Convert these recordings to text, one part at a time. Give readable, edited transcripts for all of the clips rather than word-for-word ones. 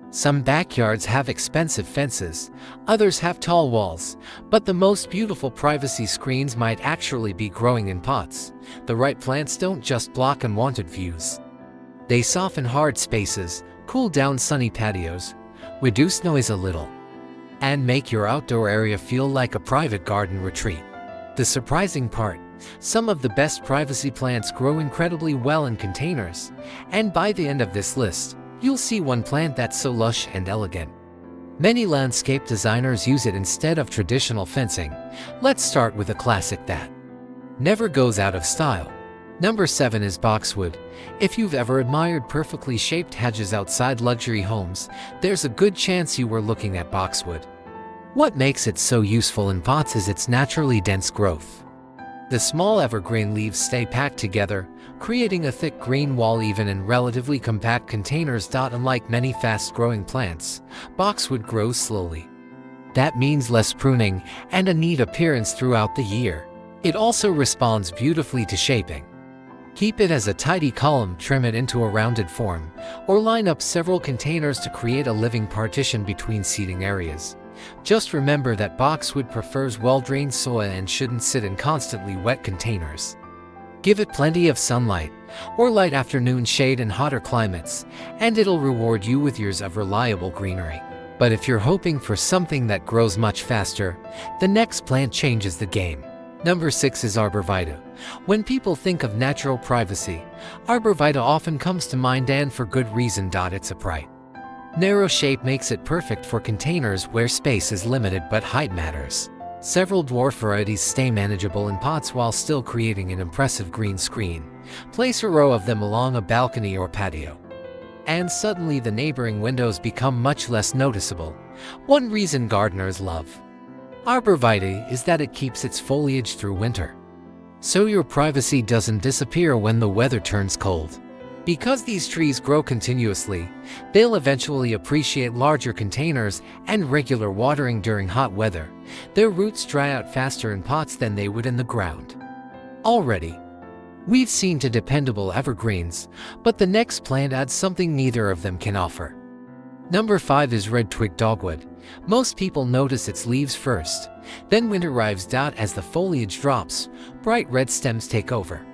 Some backyards have expensive fences, others have tall walls, but the most beautiful privacy screens might actually be growing in pots. The right plants don't just block unwanted views. They soften hard spaces, cool down sunny patios, reduce noise a little, and make your outdoor area feel like a private garden retreat. The surprising part, some of the best privacy plants grow incredibly well in containers, and by the end of this list, you'll see one plant that's so lush and elegant. Many landscape designers use it instead of traditional fencing. Let's start with a classic that never goes out of style. Number 7 is Boxwood. If you've ever admired perfectly shaped hedges outside luxury homes, there's a good chance you were looking at Boxwood. What makes it so useful in pots is its naturally dense growth. The small evergreen leaves stay packed together, creating a thick green wall even in relatively compact containers. Unlike many fast-growing plants, boxwood grows slowly. That means less pruning and a neat appearance throughout the year. It also responds beautifully to shaping. Keep it as a tidy column, trim it into a rounded form, or line up several containers to create a living partition between seating areas. Just remember that boxwood prefers well-drained soil and shouldn't sit in constantly wet containers. Give it plenty of sunlight, or light afternoon shade in hotter climates, and it'll reward you with years of reliable greenery. But if you're hoping for something that grows much faster, the next plant changes the game. Number 6 is Arborvitae. When people think of natural privacy, Arborvitae often comes to mind, and for good reason. It's upright. Narrow shape makes it perfect for containers where space is limited but height matters. Several dwarf varieties stay manageable in pots while still creating an impressive green screen. Place a row of them along a balcony or patio, and suddenly the neighboring windows become much less noticeable. One reason gardeners love Arborvitae is that it keeps its foliage through winter, so your privacy doesn't disappear when the weather turns cold. Because these trees grow continuously, they'll eventually appreciate larger containers and regular watering during hot weather. Their roots dry out faster in pots than they would in the ground. Already, we've seen to dependable evergreens, but the next plant adds something neither of them can offer. Number 5 is red twig dogwood. Most people notice its leaves first, then winter arrives. As the foliage drops, bright red stems take over,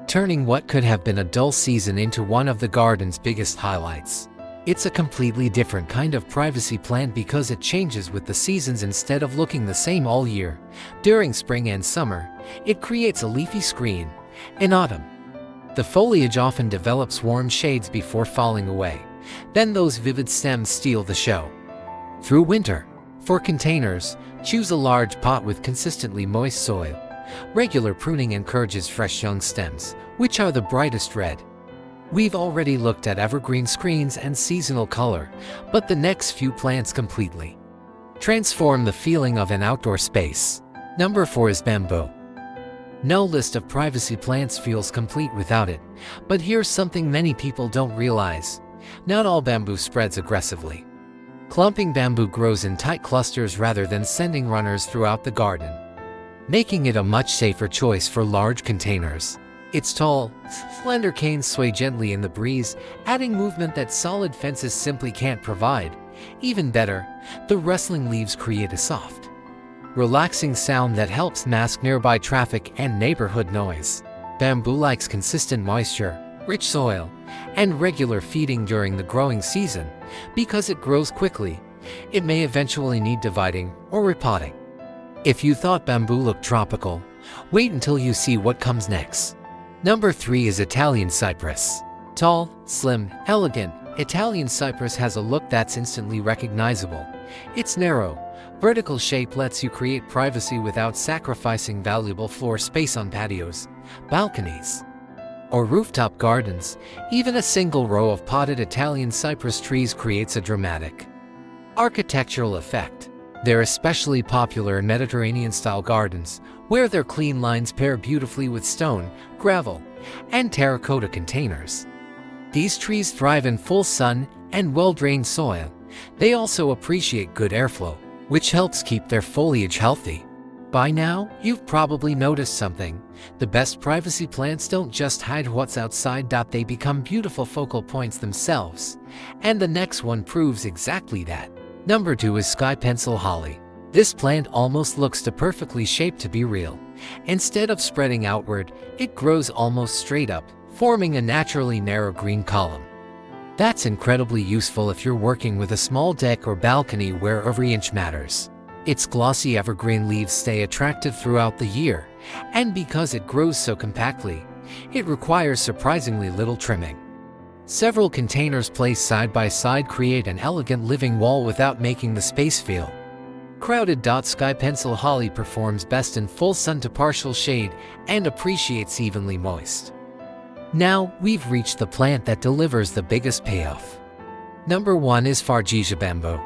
turning what could have been a dull season into one of the garden's biggest highlights. It's a completely different kind of privacy plant because it changes with the seasons instead of looking the same all year. During spring and summer, it creates a leafy screen. In autumn, the foliage often develops warm shades before falling away. Then those vivid stems steal the show. Through winter, for containers, choose a large pot with consistently moist soil. Regular pruning encourages fresh young stems, which are the brightest red. We've already looked at evergreen screens and seasonal color, but the next few plants completely transform the feeling of an outdoor space. Number 4 is bamboo. No list of privacy plants feels complete without it, but here's something many people don't realize. Not all bamboo spreads aggressively. Clumping bamboo grows in tight clusters rather than sending runners throughout the garden, making it a much safer choice for large containers. Its tall, slender canes sway gently in the breeze, adding movement that solid fences simply can't provide. Even better, the rustling leaves create a soft, relaxing sound that helps mask nearby traffic and neighborhood noise. Bamboo likes consistent moisture, rich soil, and regular feeding during the growing season. Because it grows quickly, it may eventually need dividing or repotting. If you thought bamboo looked tropical, wait until you see what comes next. Number 3 is Italian cypress. Tall, slim, elegant, Italian cypress has a look that's instantly recognizable. Its narrow, vertical shape lets you create privacy without sacrificing valuable floor space on patios, balconies, or rooftop gardens. Even a single row of potted Italian cypress trees creates a dramatic architectural effect. They're especially popular in Mediterranean-style gardens, where their clean lines pair beautifully with stone, gravel, and terracotta containers. These trees thrive in full sun and well-drained soil. They also appreciate good airflow, which helps keep their foliage healthy. By now, you've probably noticed something. The best privacy plants don't just hide what's outside, they become beautiful focal points themselves. And the next one proves exactly that. Number 2 is sky pencil holly. This plant almost looks too perfectly shaped to be real. Instead of spreading outward, it grows almost straight up, forming a naturally narrow green column. That's incredibly useful if you're working with a small deck or balcony where every inch matters. Its glossy evergreen leaves stay attractive throughout the year, and because it grows so compactly, it requires surprisingly little trimming. Several containers placed side by side create an elegant living wall without making the space feel crowded. Sky pencil holly performs best in full sun to partial shade and appreciates evenly moist. Now, we've reached the plant that delivers the biggest payoff. Number 1 is Fargesia Bamboo.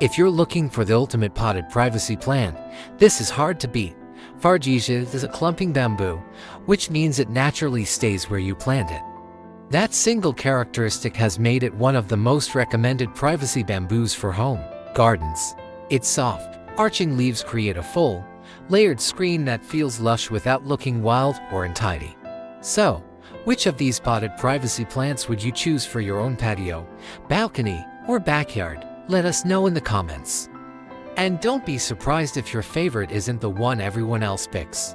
If you're looking for the ultimate potted privacy plant, this is hard to beat. Fargesia is a clumping bamboo, which means it naturally stays where you plant it. That single characteristic has made it one of the most recommended privacy bamboos for home gardens. Its soft, arching leaves create a full, layered screen that feels lush without looking wild or untidy. So, which of these potted privacy plants would you choose for your own patio, balcony, or backyard? Let us know in the comments. And don't be surprised if your favorite isn't the one everyone else picks.